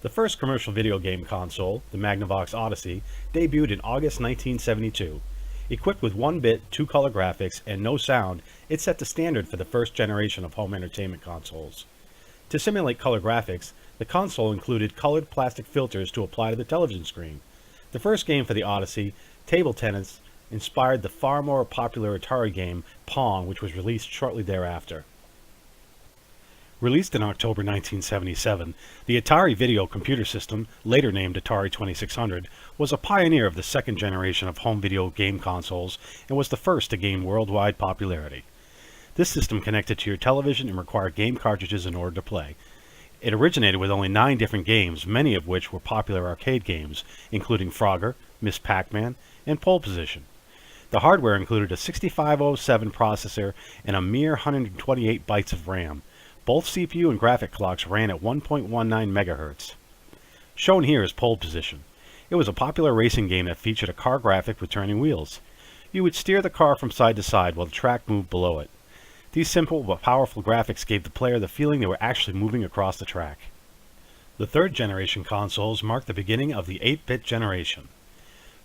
The first commercial video game console, the Magnavox Odyssey, debuted in August 1972. Equipped with 1-bit, 2-color graphics, and no sound, it set the standard for the first generation of home entertainment consoles. To simulate color graphics, the console included colored plastic filters to apply to the television screen. The first game for the Odyssey, Table Tennis, inspired the far more popular Atari game Pong, which was released shortly thereafter. Released in October 1977, the Atari Video Computer System, later named Atari 2600, was a pioneer of the second generation of home video game consoles and was the first to gain worldwide popularity. This system connected to your television and required game cartridges in order to play. It originated with only 9 different games, many of which were popular arcade games, including Frogger, Miss Pac-Man, and Pole Position. The hardware included a 6507 processor and a mere 128 bytes of RAM. Both CPU and graphic clocks ran at 1.19 MHz. Shown here is Pole Position. It was a popular racing game that featured a car graphic with turning wheels. You would steer the car from side to side while the track moved below it. These simple but powerful graphics gave the player the feeling they were actually moving across the track. The third generation consoles marked the beginning of the 8-bit generation.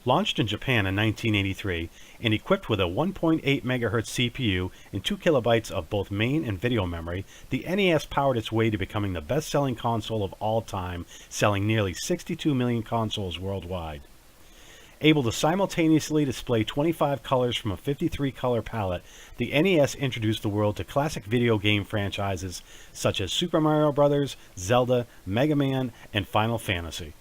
Launched in Japan in 1983 and equipped with a 1.8 MHz CPU and 2 kilobytes of both main and video memory, the NES powered its way to becoming the best-selling console of all time, selling nearly 62 million consoles worldwide. Able to simultaneously display 25 colors from a 53-color palette, the NES introduced the world to classic video game franchises such as Super Mario Bros., Zelda, Mega Man, and Final Fantasy.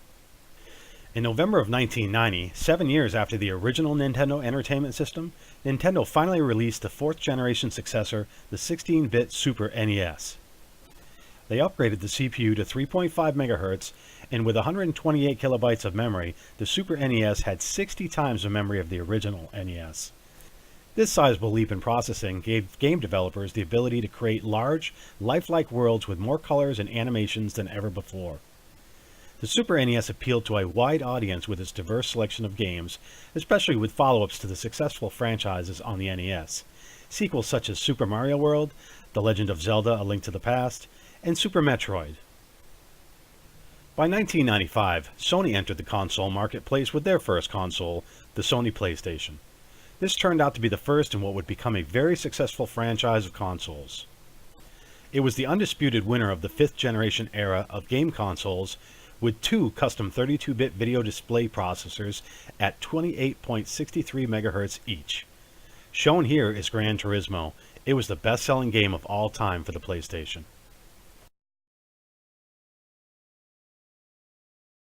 In November of 1990, 7 years after the original Nintendo Entertainment System, Nintendo finally released the 4th generation successor, the 16-bit Super NES. They upgraded the CPU to 3.5 MHz, and with 128 kilobytes of memory, the Super NES had 60 times the memory of the original NES. This sizable leap in processing gave game developers the ability to create large, lifelike worlds with more colors and animations than ever before. The Super NES appealed to a wide audience with its diverse selection of games, especially with follow-ups to the successful franchises on the NES. Sequels such as Super Mario World, The Legend of Zelda: A Link to the Past, and Super Metroid. By 1995, Sony entered the console marketplace with their first console, the Sony PlayStation. This turned out to be the first in what would become a very successful franchise of consoles. It was the undisputed winner of the 5th generation era of game consoles, with 2 custom 32-bit video display processors at 28.63 MHz each. Shown here is Gran Turismo. It was the best-selling game of all time for the PlayStation.